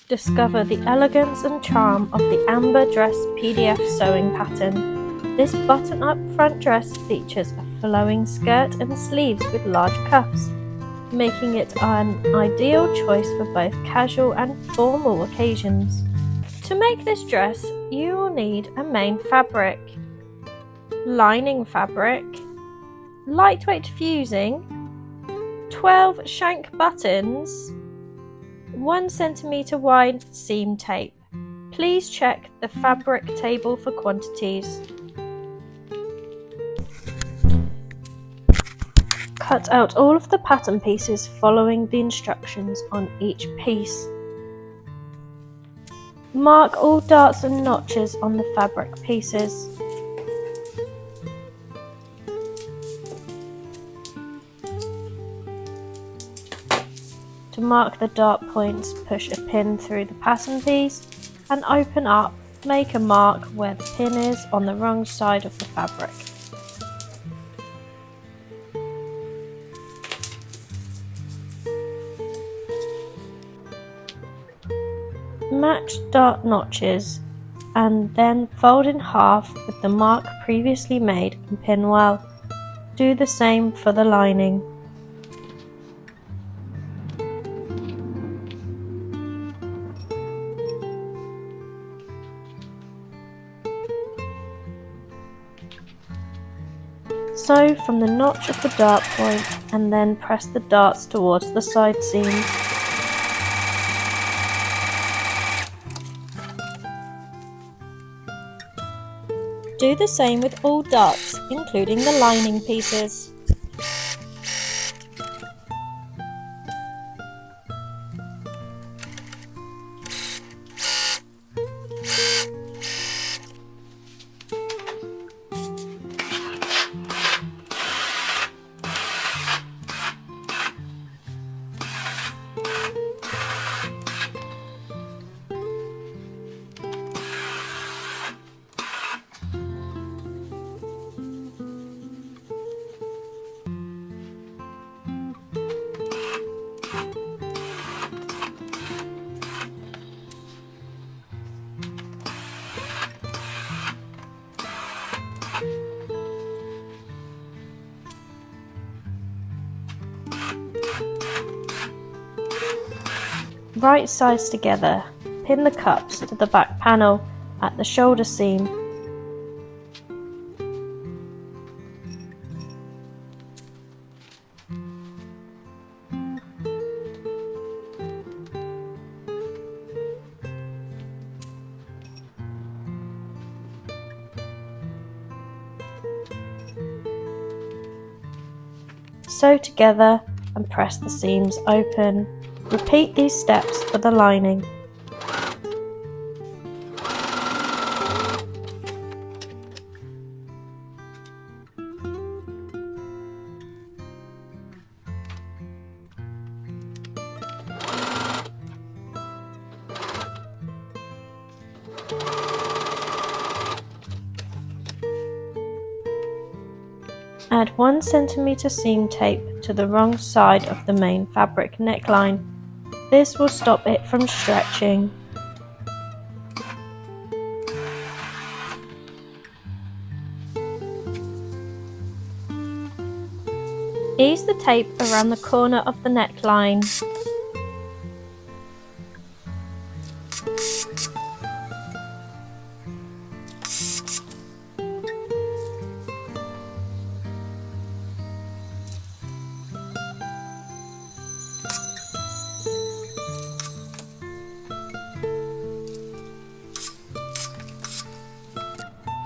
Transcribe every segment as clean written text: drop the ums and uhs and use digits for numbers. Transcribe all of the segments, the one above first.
Discover the elegance and charm of the amber dress PDF sewing pattern. This button-up front dress features a flowing skirt and sleeves with large cuffs, making it an ideal choice for both casual and formal occasions. To make this dress, you will need a main fabric, lining fabric, lightweight fusing, 12 shank buttons, 1 cm wide seam tape. Please check the fabric table for quantities. Cut out all of the pattern pieces following the instructions on each piece. Mark all darts and notches on the fabric pieces. To mark the dart points, push a pin through the pattern piece and open up, make a mark where the pin is on the wrong side of the fabric. Match dart notches and then fold in half with the mark previously made and pin well. Do the same for the lining. Sew from the notch of the dart point and then press the darts towards the side seams. Do the same with all darts, including the lining pieces. Right sides together, pin the cups to the back panel at the shoulder seam. Sew together and press the seams open. Repeat these steps for the lining. Add 1 cm seam tape to the wrong side of the main fabric neckline. This will stop it from stretching. Ease the tape around the corner of the neckline.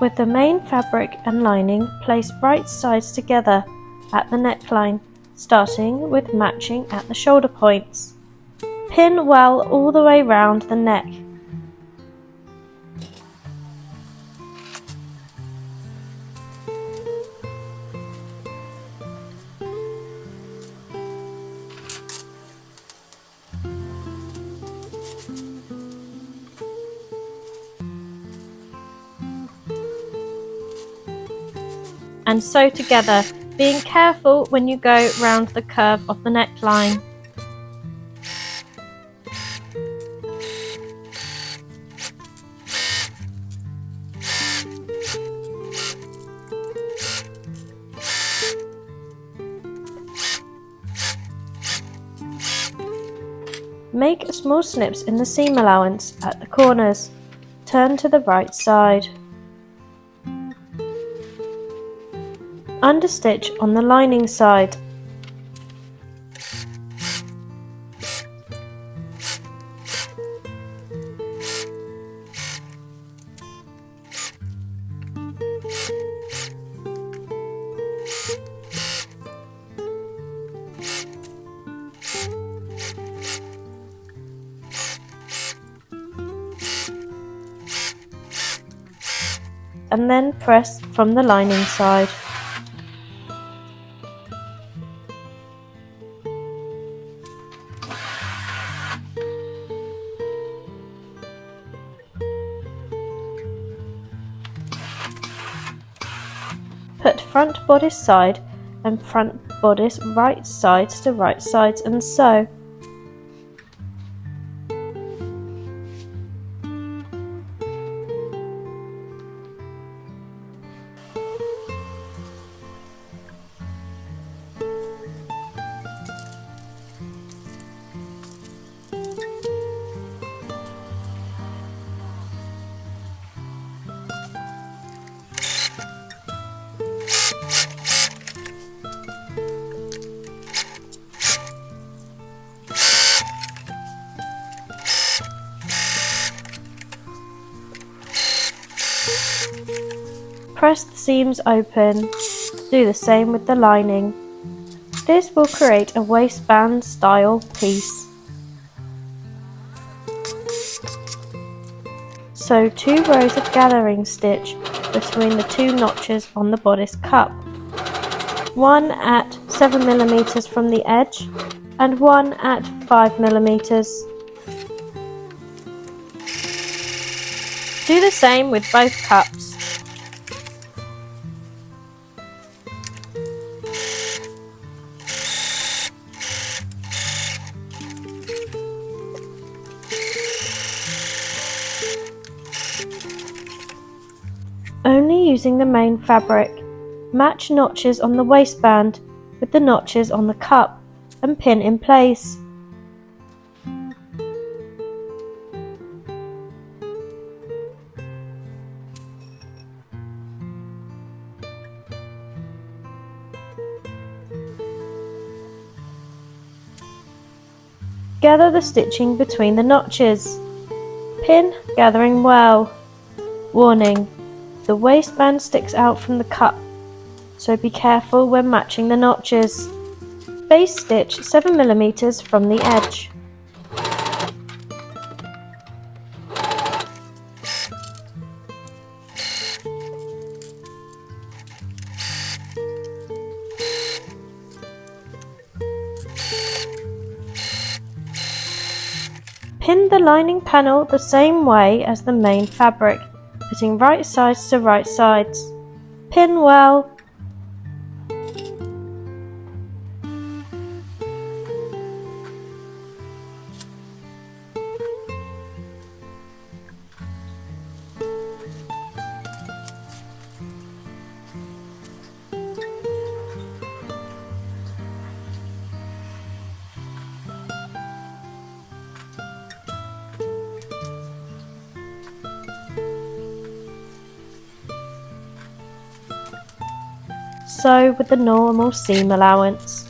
With the main fabric and lining, place right sides together at the neckline, starting with matching at the shoulder points. Pin well all the way round the neck. And sew together, being careful when you go round the curve of the neckline. Make small snips in the seam allowance at the corners. Turn to the right side. Understitch on the lining side. And then press from the lining side. Put front bodice side and front bodice right sides to right sides and sew. Press the seams open. Do the same with the lining. This will create a waistband style piece. Sew 2 rows of gathering stitch between the 2 notches on the bodice cup. One at 7mm from the edge and one at 5mm. Do the same with both cups. Only using the main fabric, match notches on the waistband with the notches on the cup and pin in place. Gather the stitching between the notches. Pin gathering well. Warning: the waistband sticks out from the cup, so be careful when matching the notches. Base stitch 7mm from the edge. Pin the lining panel the same way as the main fabric, putting right sides to right sides. Pin well. Sew with the normal seam allowance.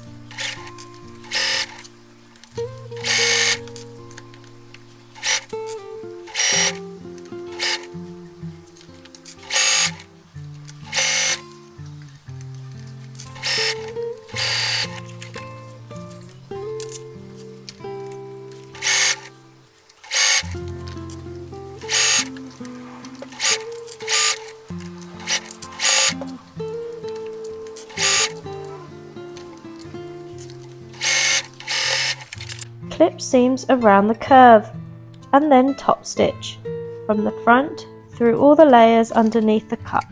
Clip seams around the curve and then top stitch from the front through all the layers underneath the cup.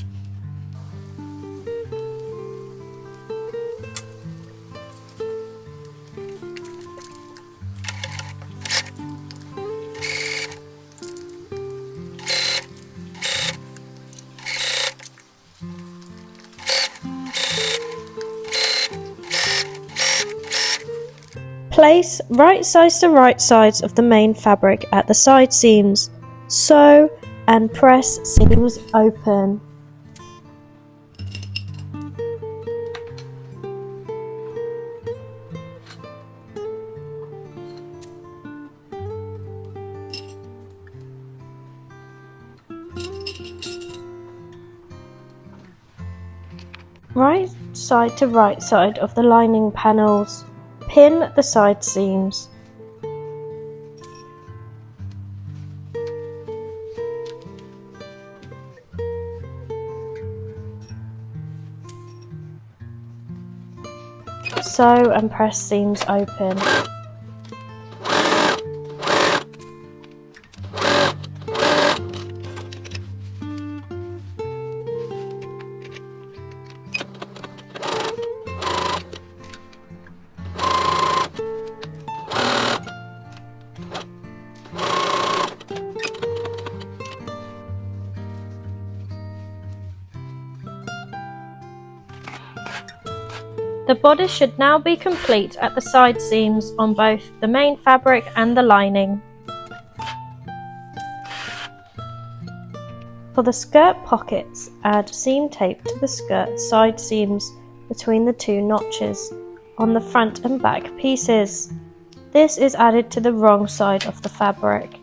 Place right sides to right sides of the main fabric at the side seams. Sew and press seams open. Right side to right side of the lining panels. Pin the side seams. Sew and press seams open. The bodice should now be complete at the side seams on both the main fabric and the lining. For the skirt pockets, add seam tape to the skirt side seams between the two notches on the front and back pieces. This is added to the wrong side of the fabric.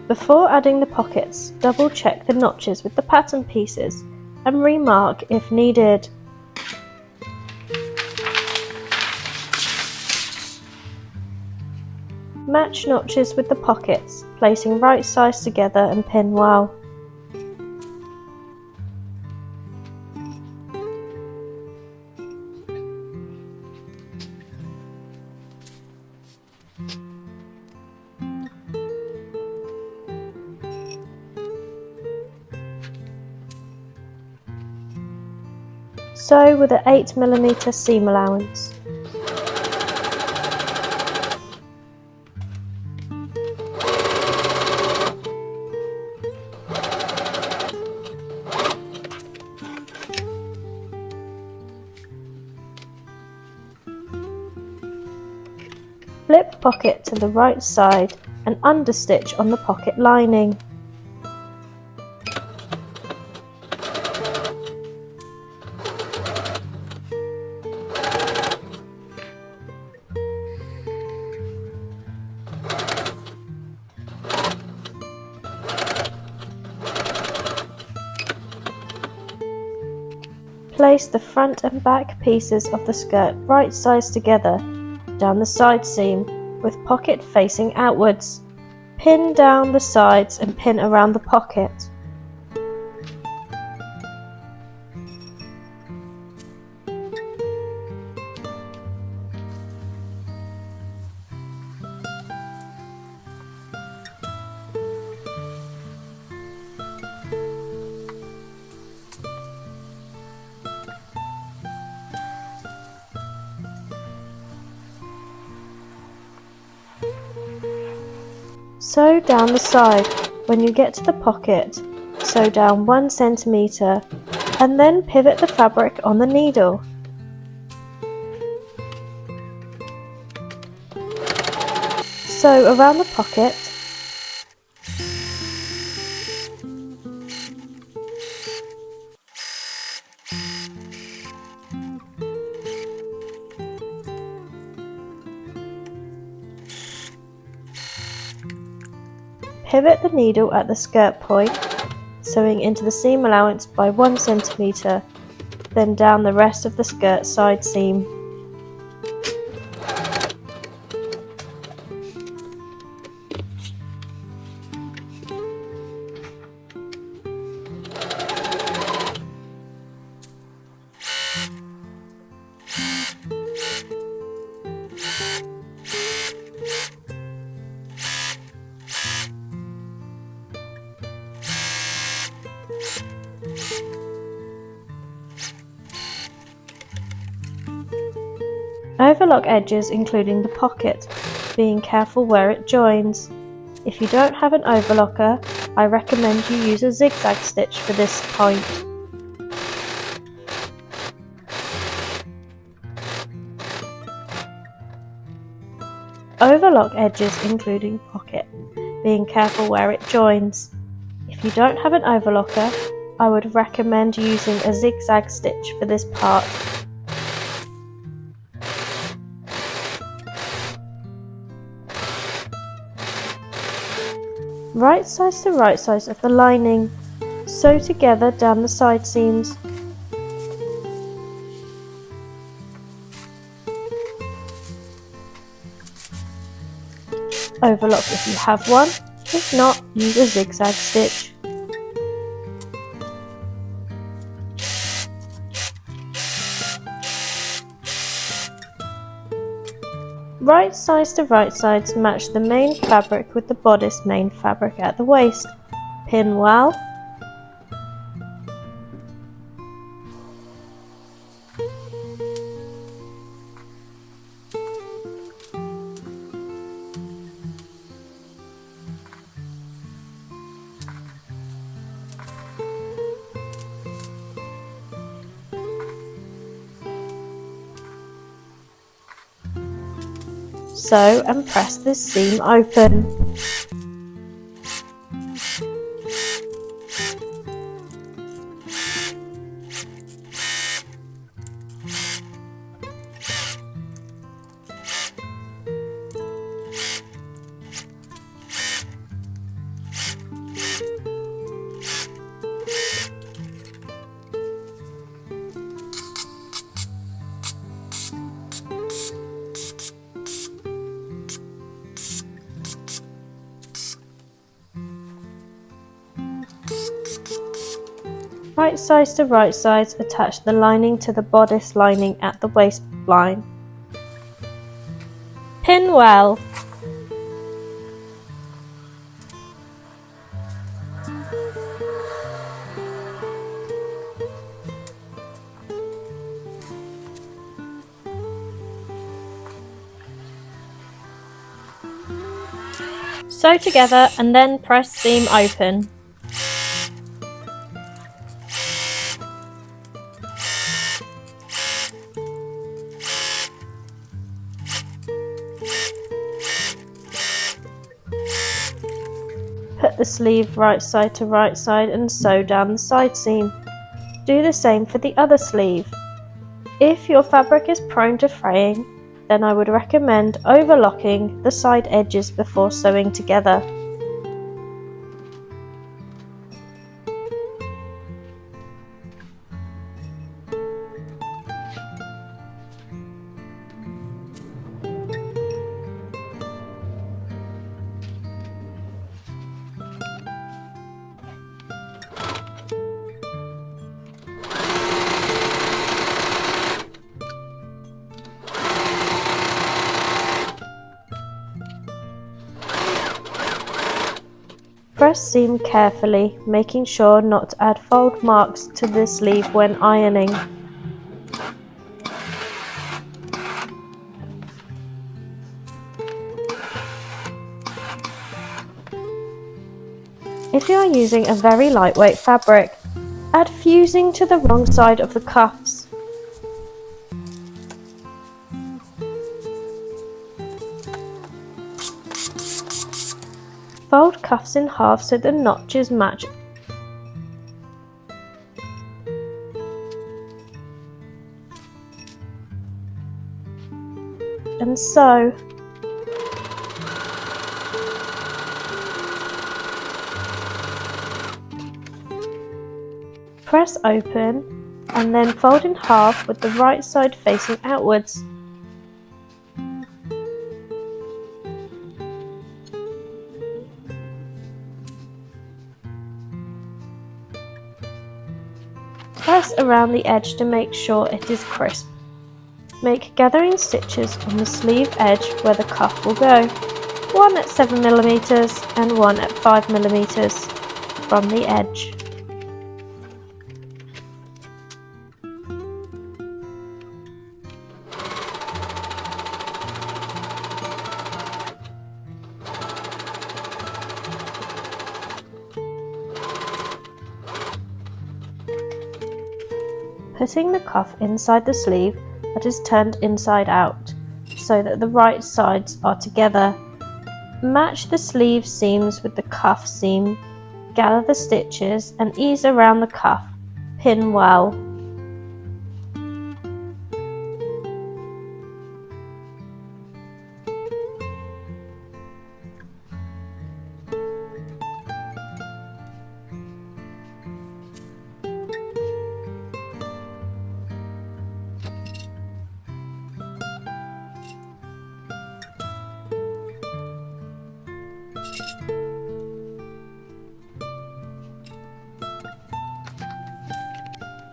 Before adding the pockets, double check the notches with the pattern pieces and remark if needed. Match notches with the pockets, placing right sides together and pin well. Sew with an 8mm seam allowance. Flip pocket to the right side and understitch on the pocket lining. Place the front and back pieces of the skirt right sides together down the side seam with pocket facing outwards. Pin down the sides and pin around the pocket. Sew down the side. When you get to the pocket, sew down 1 cm and then pivot the fabric on the needle. Sew around the pocket. Pivot the needle at the skirt point, sewing into the seam allowance by 1 cm, then down the rest of the skirt side seam. Overlock edges including the pocket, being careful where it joins. If you don't have an overlocker, I recommend you use a zigzag stitch for this point. Overlock edges including pocket, being careful where it joins. If you don't have an overlocker, I would recommend using a zigzag stitch for this part. Right size to right size of the lining, sew together down the side seams. Overlock if you have one, if not, use a zigzag stitch. Right sides to right sides match the main fabric with the bodice main fabric at the waist. Pin well. Sew and press this seam open. Right sides to right sides, attach the lining to the bodice lining at the waistline. Pin well. Sew together and then press seam open. Put the sleeve right side to right side and sew down the side seam. Do the same for the other sleeve. If your fabric is prone to fraying, then I would recommend overlocking the side edges before sewing together. Press seam carefully, making sure not to add fold marks to the sleeve when ironing. If you are using a very lightweight fabric, add fusing to the wrong side of the cuffs. Fold cuffs in half so the notches match. And sew. Press open and then fold in half with the right side facing outwards. Press around the edge to make sure it is crisp. Make gathering stitches on the sleeve edge where the cuff will go, one at 7mm and one at 5mm from the edge. putting the cuff inside the sleeve that is turned inside out, so that the right sides are together. Match the sleeve seams with the cuff seam, gather the stitches and ease around the cuff, pin well.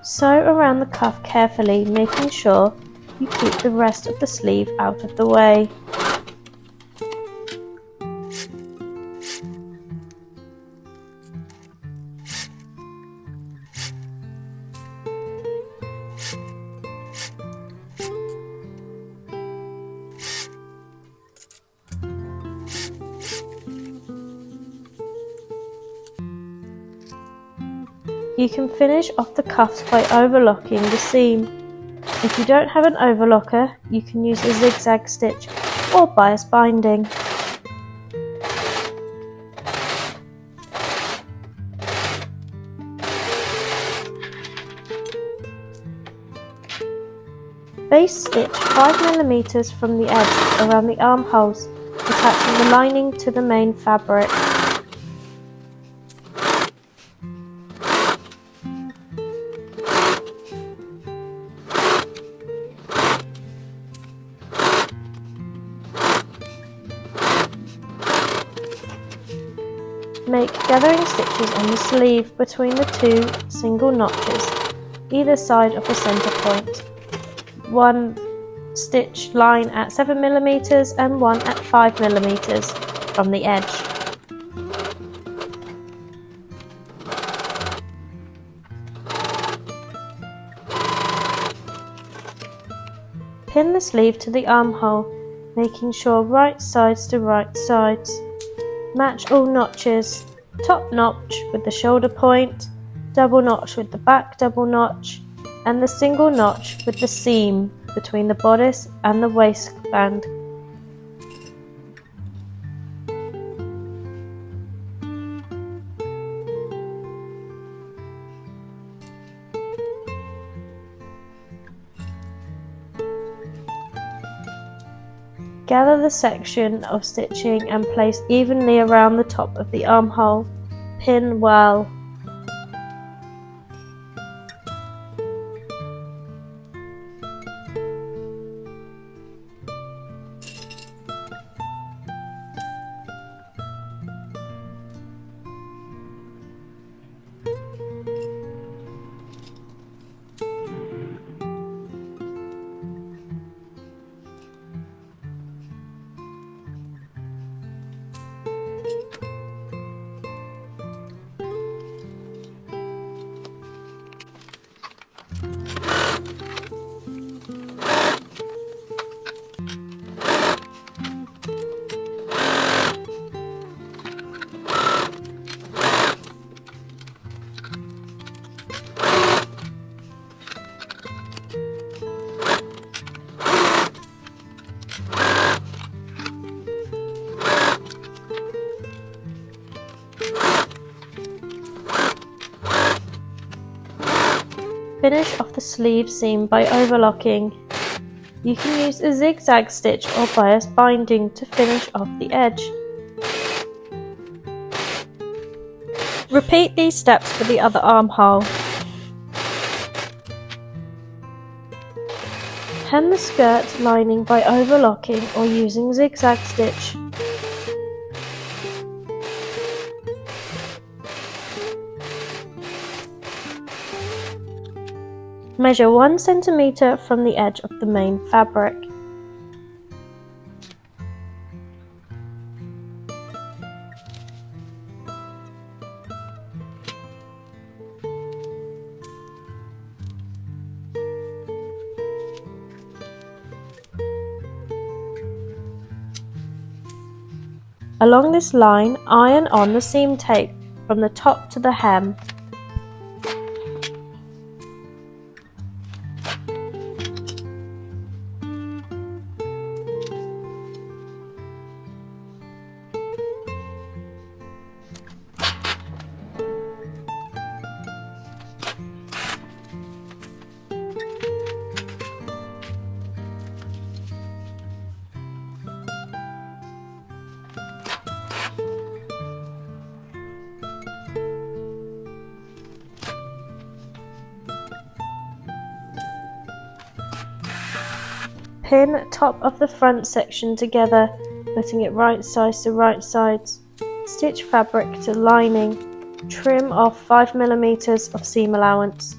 Sew around the cuff carefully, making sure you keep the rest of the sleeve out of the way. You can finish off the cuffs by overlocking the seam. If you don't have an overlocker, you can use a zigzag stitch or bias binding. Base stitch 5mm from the edge around the armholes, attaching the lining to the main fabric. Make gathering stitches on the sleeve between the two single notches, either side of the centre point. One stitch line at 7mm and one at 5mm from the edge. Pin the sleeve to the armhole, making sure right sides to right sides. Match all notches, top notch with the shoulder point, double notch with the back double notch, and the single notch with the seam between the bodice and the waistband. Gather the section of stitching and place evenly around the top of the armhole. Pin well. Finish off the sleeve seam by overlocking. You can use a zigzag stitch or bias binding to finish off the edge. Repeat these steps for the other armhole. Hem the skirt lining by overlocking or using zigzag stitch. Measure 1 cm from the edge of the main fabric. Along this line, iron on the seam tape from the top to the hem. Pin top of the front section together, putting it right sides to right sides. Stitch fabric to lining. Trim off 5 mm of seam allowance.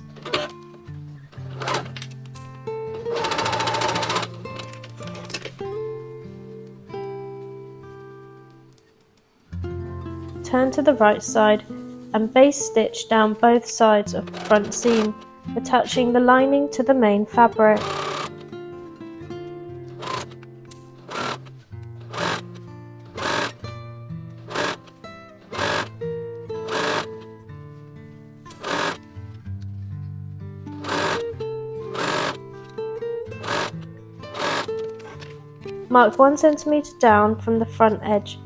Turn to the right side and base stitch down both sides of the front seam, attaching the lining to the main fabric. Mark 1 cm down from the front edge,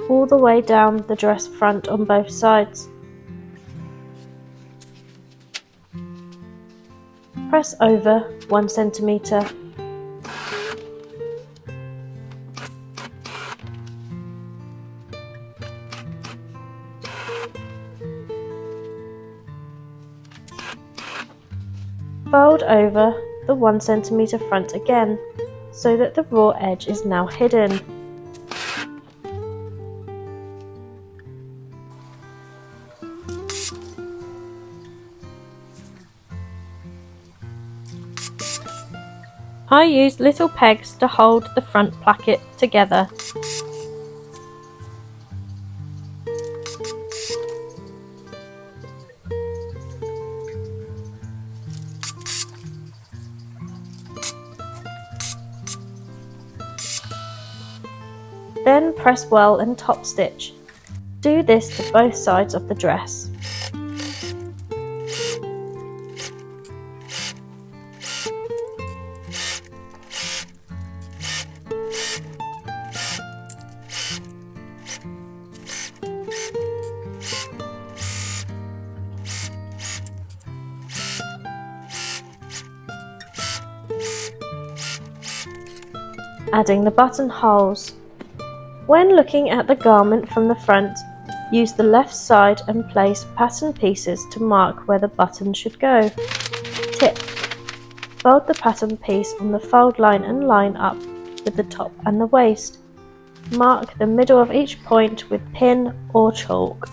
all the way down the dress front on both sides. Press over 1 cm. Fold over the 1 cm front again, so that the raw edge is now hidden. I used little pegs to hold the front placket together. Then press well and top stitch. Do this to both sides of the dress. Adding the buttonholes. When looking at the garment from the front, use the left side and place pattern pieces to mark where the button should go. Tip: fold the pattern piece on the fold line and line up with the top and the waist. Mark the middle of each point with pin or chalk.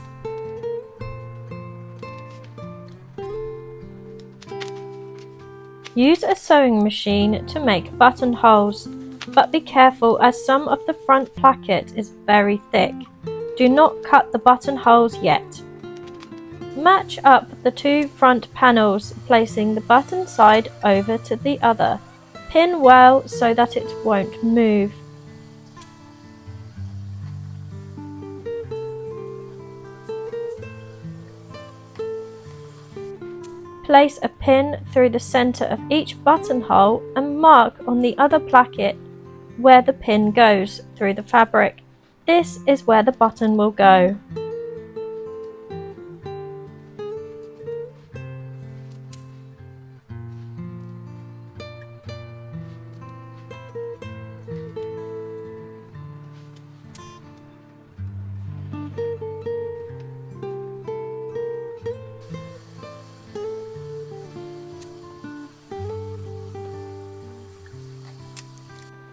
Use a sewing machine to make buttonholes, but be careful as some of the front placket is very thick. Do not cut the buttonholes yet. Match up the two front panels, placing the button side over to the other. Pin well so that it won't move. Place a pin through the center of each buttonhole and mark on the other placket where the pin goes through the fabric. This is where the button will go.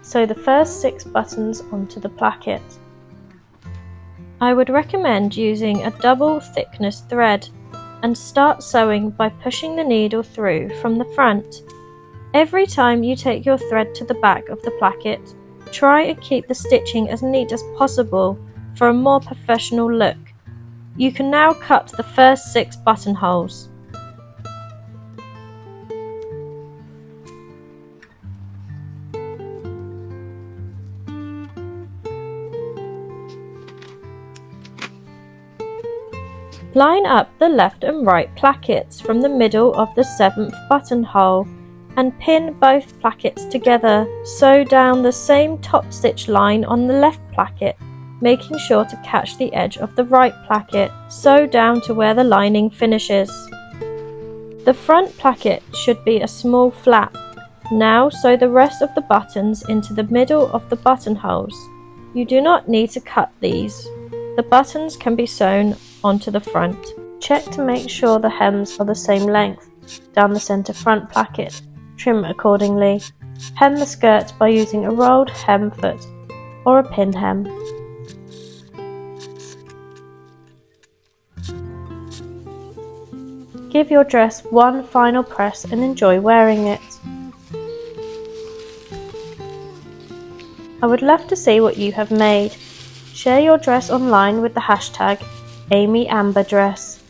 Sew the first 6 buttons onto the placket. I would recommend using a double thickness thread and start sewing by pushing the needle through from the front. Every time you take your thread to the back of the placket, try and keep the stitching as neat as possible for a more professional look. You can now cut the first 6 buttonholes. Line up the left and right plackets from the middle of the 7th buttonhole and pin both plackets together. Sew down the same top stitch line on the left placket, making sure to catch the edge of the right placket. Sew down to where the lining finishes. The front placket should be a small flap. Now sew the rest of the buttons into the middle of the buttonholes. You do not need to cut these. The buttons can be sewn onto the front. Check to make sure the hems are the same length down the center front placket. Trim accordingly. Hem the skirt by using a rolled hem foot or a pin hem. Give your dress one final press and enjoy wearing it. I would love to see what you have made. Share your dress online with the hashtag AmyAmberDress.